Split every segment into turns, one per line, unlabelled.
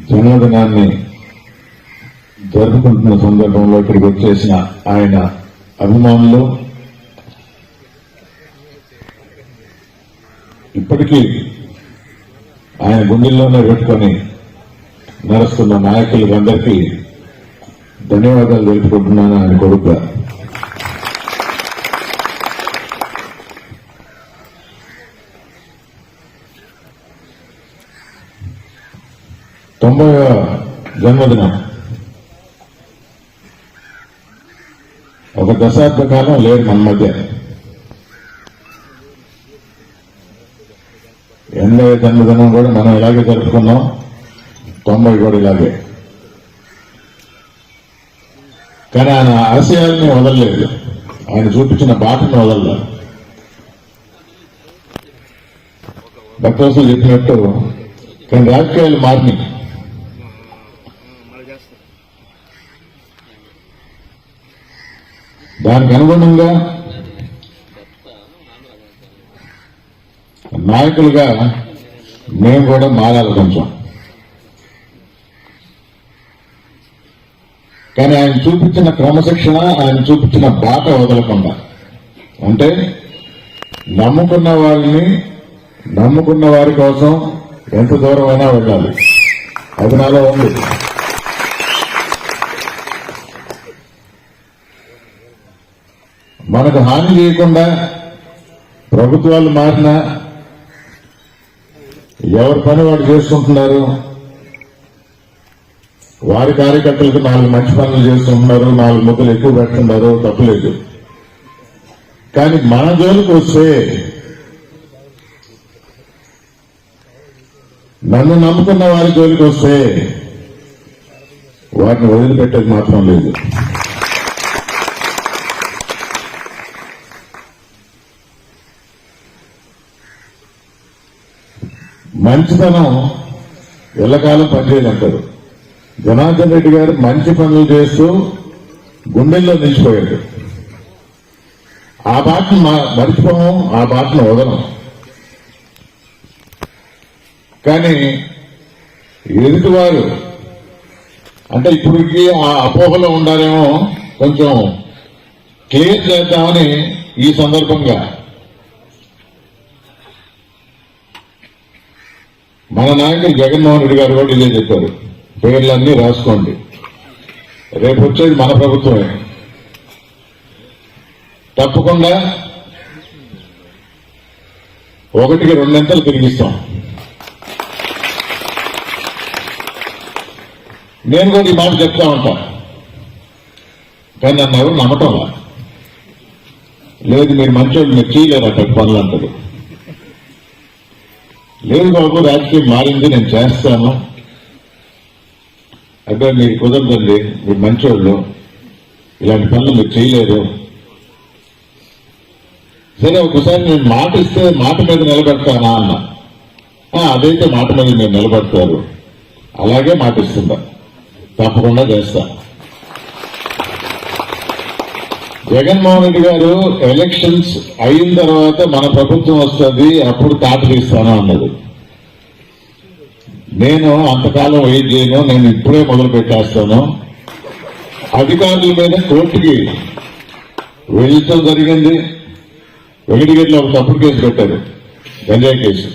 జన్మదినాన్ని జరుపుకుంటున్న సందర్భంలో ఇక్కడికి వచ్చేసిన ఆయన అభిమానులు ఇప్పటికీ ఆయన గుండెల్లోనే పెట్టుకొని నడుస్తున్న నాయకులందరికీ ధన్యవాదాలు తెలుపుకుంటున్నాను ఆయన కొడుకుగా. తొంభైవ జన్మదినం ఒక దశాబ్ద కాలం లేదు మన మధ్య. 80వ జన్మదినం కూడా మనం ఇలాగే జరుపుకున్నాం, 90 కూడా ఇలాగే. కానీ ఆయన ఆశయాల్ని వదలలేదు, ఆయన చూపించిన బాటను వదలలేదు. భక్తవసులు చెప్పినట్టు కానీ రాజకీయాలు మారినాయి. దానికి అనుగుణంగా నాయకులుగా మేము కూడా మారాలి కొంచెం. కానీ ఆయన చూపించిన క్రమశిక్షణ, ఆయన చూపించిన బాట వదలకుండా, అంటే నమ్ముకున్న వాళ్ళని నమ్ముకున్న వారి కోసం ఎంత దూరమైనా వెళ్ళాలి, అది నాలో ఉంది. మనకు హాని చేయకుండా ప్రభుత్వాలు మారినా ఎవరి పని వాడు చేసుకుంటున్నారు, వారి కార్యకర్తలకు 4 మంచి పనులు చేస్తుంటున్నారు, 4 ముద్దలు ఎక్కువ పెడుతున్నారు, తప్పులేదు. కానీ మన జోలికి వస్తే, నన్ను నమ్ముకున్న వారి జోలికి వస్తే వాటిని వదిలిపెట్టేది మాత్రం లేదు. మంచితనం ఎల్లకాలం పనిచేయదంటారు. జనార్దన్ రెడ్డి గారు మంచి పనులు చేస్తూ గుండెల్లో నిలిచిపోయాడు. ఆ బాటను మర్చిపోం, ఆ బాటను వదలం. కానీ ఎదుటివారు అంటే ఇప్పటికీ ఆ అపోహలో ఉండాలేమో, కొంచెం క్లియర్ చేద్దామని ఈ సందర్భంగా మన నాయకులు జగన్మోహన్ రెడ్డి గారు కూడా ఇదే చెప్పారు, పేర్లన్నీ రాసుకోండి, రేపు వచ్చేది మన ప్రభుత్వమే, తప్పకుండా 1కి 2 తిరిగిస్తాం. నేను కూడా ఈ మాట చెప్తా ఉంటా, కానీ నన్ను ఎవరు నమ్మటం లేదు. మీరు మంచోళ్ళు, మీరు చేయలేరు అక్కడ పనులు అంటారు. లేదు బాబు, రాజకీయం మారింది, నేను చేస్తాను. అదే మీరు కుదరదండి, మీరు మంచోళ్ళు, ఇలాంటి పనులు మీరు చేయలేరు. సరే, ఒకసారి నేను మాట ఇస్తే మాట మీద నిలబెడతానా అన్న. అదైతే మాట మీద మీరు నిలబడతారు, అలాగే మాట ఇస్తుందా, తప్పకుండా చేస్తా. జగన్మోహన్ రెడ్డి గారు ఎలక్షన్స్ అయిన తర్వాత మన ప్రభుత్వం వస్తుంది, అప్పుడు తాట తీస్తాను అన్నది. నేను అంతకాలం వెయిట్ చేయను, నేను ఇప్పుడే మొదలు పెట్టేస్తాను. అధికారుల మీద కోర్టుకి వెళ్ళటం జరిగింది. వెంకటగిరిలో ఒక తప్పుడు కేసు పెట్టారు, గంజాయి కేసు.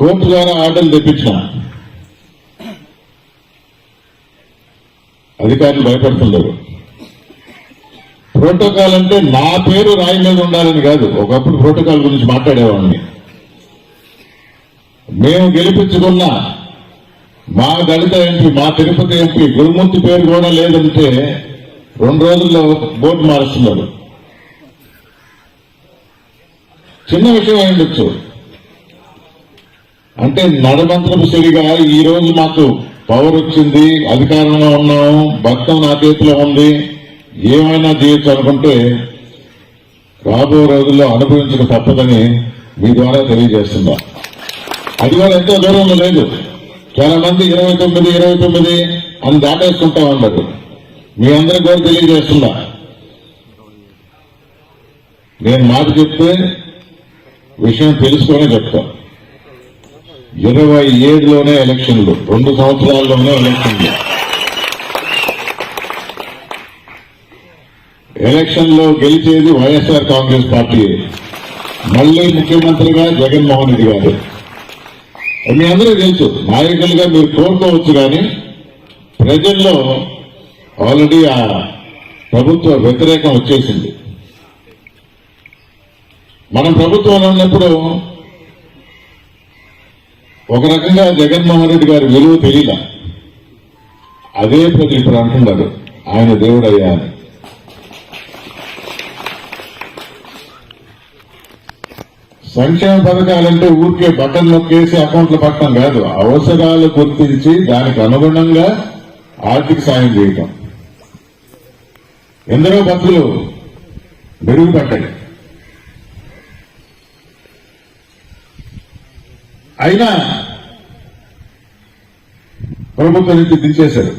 కోర్టు ద్వారా ఆర్డర్లు తెప్పించిన. అధికారులు భయపడుతున్నారు. ప్రోటోకాల్ అంటే నా పేరు రాయి మీద ఉండాలని కాదు. ఒకప్పుడు ప్రోటోకాల్ గురించి మాట్లాడేవాడిని. మేము గెలిపించుకున్న మా దళిత ఎంపీ, మా తిరుపతి ఎంపీ గురుమూర్తి పేరు కూడా లేదంటే 2 రోజుల్లో బోర్డు మారుస్తున్నారు. చిన్న విషయం అయిండొచ్చు. అంటే నడమంత్రపు సరిగా ఈ రోజు మాకు పవర్ వచ్చింది, అధికారంలో ఉన్నాము, భక్తం నా చేతిలో ఉంది, ఏమైనా చేయొచ్చు అనుకుంటే రాబో రోజుల్లో అనుభవించక తప్పదని మీ ద్వారా తెలియజేస్తున్నా. అది కూడా ఎంతో దూరంలో లేదు. చాలా మంది 29 అని దాటేసుకుంటా ఉన్నారు. మీ అందరికీ కూడా తెలియజేస్తున్నా, నేను మాట చెప్తే విషయం తెలుసుకొని చెప్తా. 27లోనే ఎలక్షన్లు, 2 సంవత్సరాల్లోనే ఎలక్షన్లు. ఎలక్షన్లో గెలిచేది వైఎస్ఆర్ కాంగ్రెస్ పార్టీ, మళ్లీ ముఖ్యమంత్రిగా జగన్మోహన్ రెడ్డి గారు. మీ అందరూ తెలుసు, నాయకులుగా మీరు కోరుకోవచ్చు, కానీ ప్రజల్లో ఆల్రెడీ ఆ ప్రభుత్వ వ్యతిరేకం వచ్చేసింది. మనం ప్రభుత్వంలో ఉన్నప్పుడు ఒక రకంగా జగన్మోహన్ రెడ్డి గారి విలువ తెలియదా, అదే ప్రజలు ఇప్పుడు అంటున్నారు ఆయన దేవుడయ్యా అని. సంక్షేమ పథకాలంటే ఊరికే బటన్ నొక్కేసి అకౌంట్లు పట్టడం కాదు, అవసరాలు గుర్తించి దానికి అనుగుణంగా ఆర్థిక సాయం చేయటం. ఎందరో బతులు మెరుగుపడ్డాయి, అయినా ప్రభుత్వం నుంచి దించేశారు.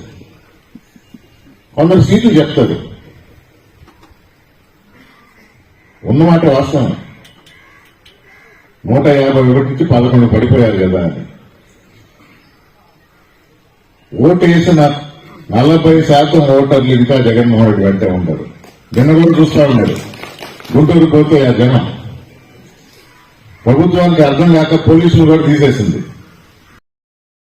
కొందరు సీట్లు చెప్తారు, ఉన్నమాట వాస్తవం, 151 నుంచి 11 పడిపోయారు కదా అని. ఓటు వేసిన 40% ఓటర్లు ఇంకా జగన్మోహన్ రెడ్డి వెంటే ఉంటారు. నిన్న కూడా చూస్తా ఉన్నారు, గుంటూరు పోతే ఆ జనం ప్రభుత్వానికి అర్థం కాక పోలీసులు కూడా తీసేసింది.